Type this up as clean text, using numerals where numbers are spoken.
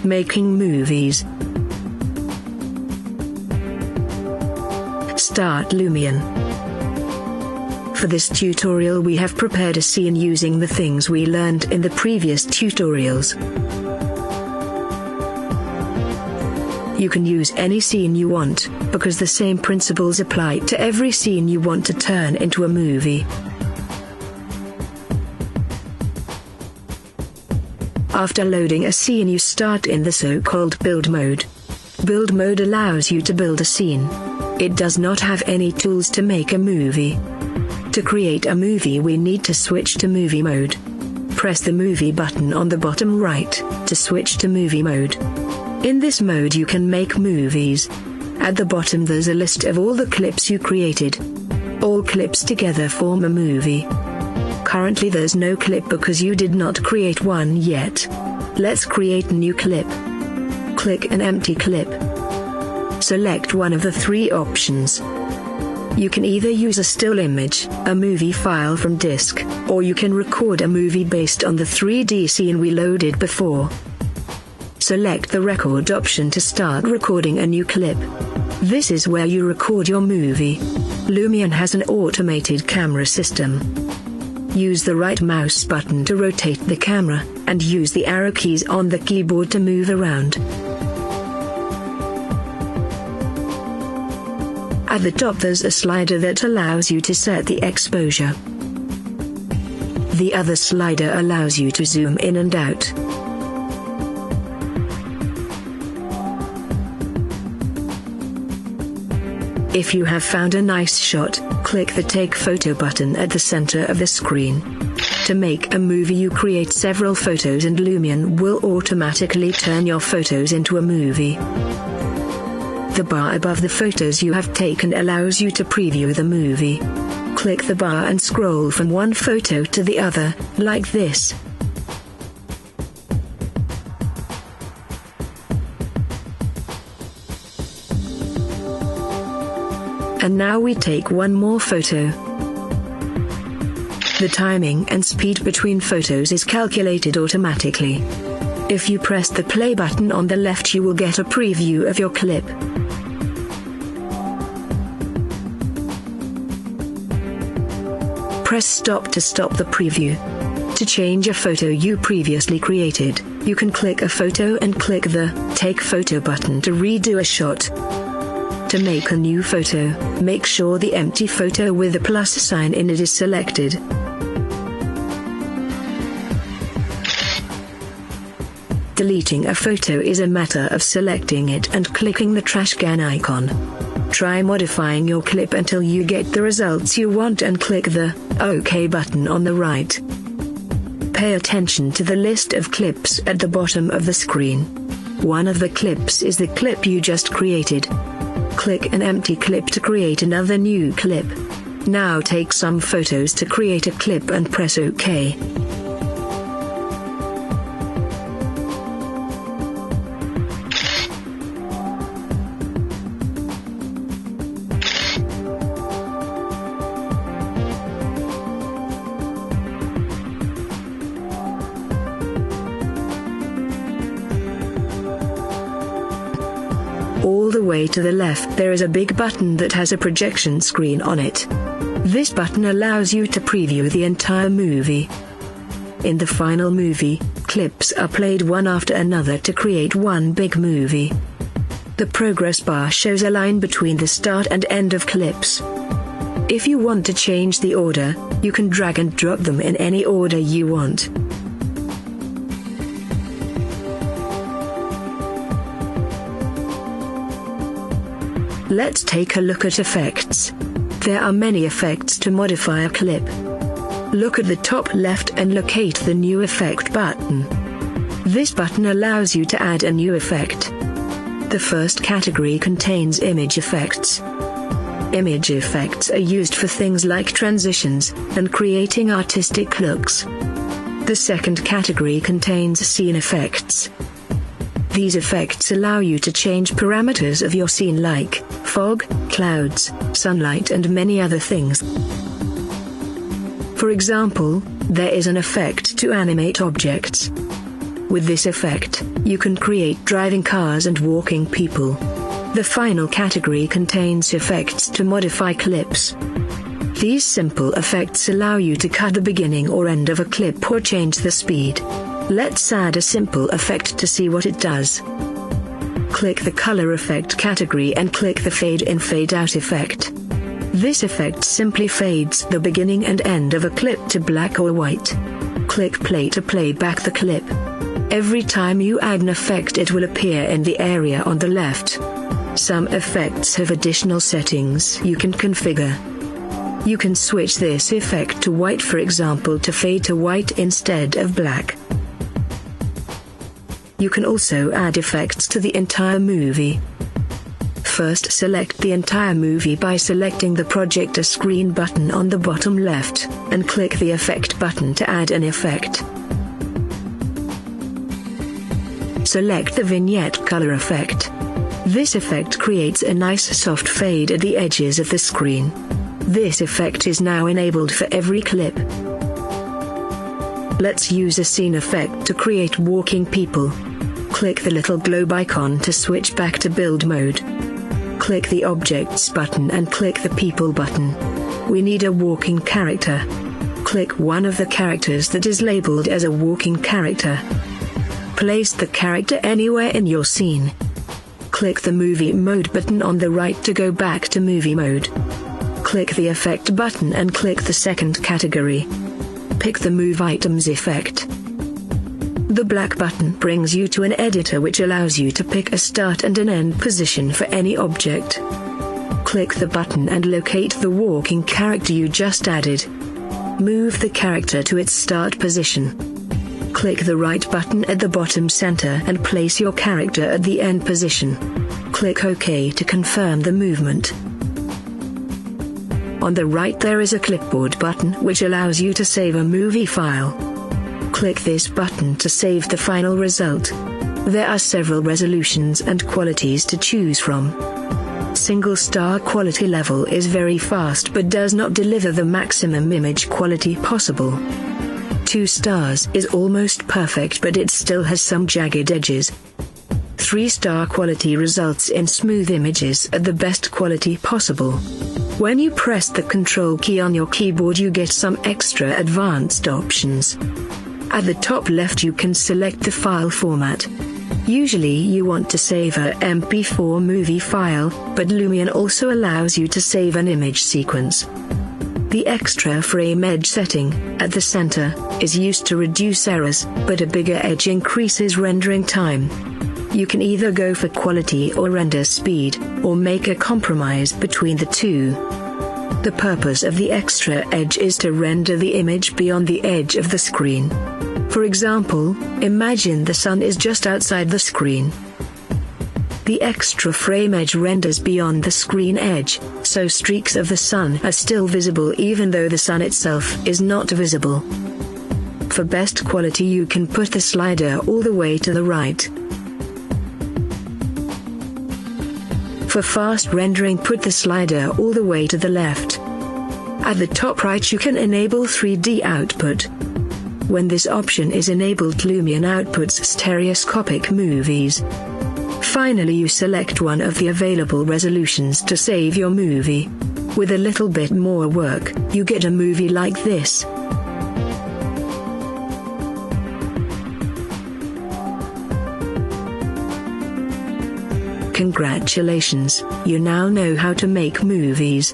Making movies. Start Lumion. For this tutorial we have prepared a scene using the things we learned in the previous tutorials. You can use any scene you want, because the same principles apply to every scene you want to turn into a movie. After loading a scene, you start in the so-called build mode. Build mode allows you to build a scene. It does not have any tools to make a movie. To create a movie we need to switch to movie mode. Press the movie button on the bottom right to switch to movie mode. In this mode you can make movies. At the bottom there's a list of all the clips you created. All clips together form a movie. Currently there's no clip because you did not create one yet. Let's create a new clip. Click an empty clip. Select one of the three options. You can either use a still image, a movie file from disk, or you can record a movie based on the 3D scene we loaded before. Select the record option to start recording a new clip. This is where you record your movie. Lumion has an automated camera system. Use the right mouse button to rotate the camera, and use the arrow keys on the keyboard to move around. At the top there's a slider that allows you to set the exposure. The other slider allows you to zoom in and out. If you have found a nice shot, click the Take Photo button at the center of the screen. To make a movie you create several photos and Lumion will automatically turn your photos into a movie. The bar above the photos you have taken allows you to preview the movie. Click the bar and scroll from one photo to the other, like this. And now we take one more photo. The timing and speed between photos is calculated automatically. If you press the play button on the left you will get a preview of your clip. Press stop to stop the preview. To change a photo you previously created, you can click a photo and click the Take Photo button to redo a shot. To make a new photo, make sure the empty photo with the plus sign in it is selected. Deleting a photo is a matter of selecting it and clicking the trash can icon. Try modifying your clip until you get the results you want and click the OK button on the right. Pay attention to the list of clips at the bottom of the screen. One of the clips is the clip you just created. Click an empty clip to create another new clip. Now take some photos to create a clip and press OK. All the way to the left there is a big button that has a projection screen on it. This button allows you to preview the entire movie. In the final movie, clips are played one after another to create one big movie. The progress bar shows a line between the start and end of clips. If you want to change the order, you can drag and drop them in any order you want. Let's take a look at effects. There are many effects to modify a clip. Look at the top left and locate the new effect button. This button allows you to add a new effect. The first category contains image effects. Image effects are used for things like transitions and creating artistic looks. The second category contains scene effects. These effects allow you to change parameters of your scene like fog, clouds, sunlight and many other things. For example, there is an effect to animate objects. With this effect, you can create driving cars and walking people. The final category contains effects to modify clips. These simple effects allow you to cut the beginning or end of a clip or change the speed. Let's add a simple effect to see what it does. Click the color effect category and click the fade in fade out effect. This effect simply fades the beginning and end of a clip to black or white. Click play to play back the clip. Every time you add an effect, it will appear in the area on the left. Some effects have additional settings you can configure. You can switch this effect to white, for example, to fade to white instead of black. You can also add effects to the entire movie. First, select the entire movie by selecting the projector screen button on the bottom left, and click the effect button to add an effect. Select the vignette color effect. This effect creates a nice soft fade at the edges of the screen. This effect is now enabled for every clip. Let's use a scene effect to create walking people. Click the little globe icon to switch back to build mode. Click the objects button and click the people button. We need a walking character. Click one of the characters that is labeled as a walking character. Place the character anywhere in your scene. Click the movie mode button on the right to go back to movie mode. Click the effect button and click the second category. Pick the move items effect. The black button brings you to an editor which allows you to pick a start and an end position for any object. Click the button and locate the walking character you just added. Move the character to its start position. Click the right button at the bottom center and place your character at the end position. Click OK to confirm the movement. On the right there is a clipboard button which allows you to save a movie file. Click this button to save the final result. There are several resolutions and qualities to choose from. Single star quality level is very fast but does not deliver the maximum image quality possible. 2 stars is almost perfect but it still has some jagged edges. 3-star quality results in smooth images at the best quality possible. When you press the Control key on your keyboard you get some extra advanced options. At the top left you can select the file format. Usually you want to save a MP4 movie file, but Lumion also allows you to save an image sequence. The extra frame edge setting, at the center, is used to reduce errors, but a bigger edge increases rendering time. You can either go for quality or render speed, or make a compromise between the two. The purpose of the extra edge is to render the image beyond the edge of the screen. For example, imagine the sun is just outside the screen. The extra frame edge renders beyond the screen edge, so streaks of the sun are still visible even though the sun itself is not visible. For best quality you can put the slider all the way to the right. For fast rendering put the slider all the way to the left. At the top right you can enable 3D output. When this option is enabled Lumion outputs stereoscopic movies. Finally you select one of the available resolutions to save your movie. With a little bit more work, you get a movie like this. Congratulations, you now know how to make movies.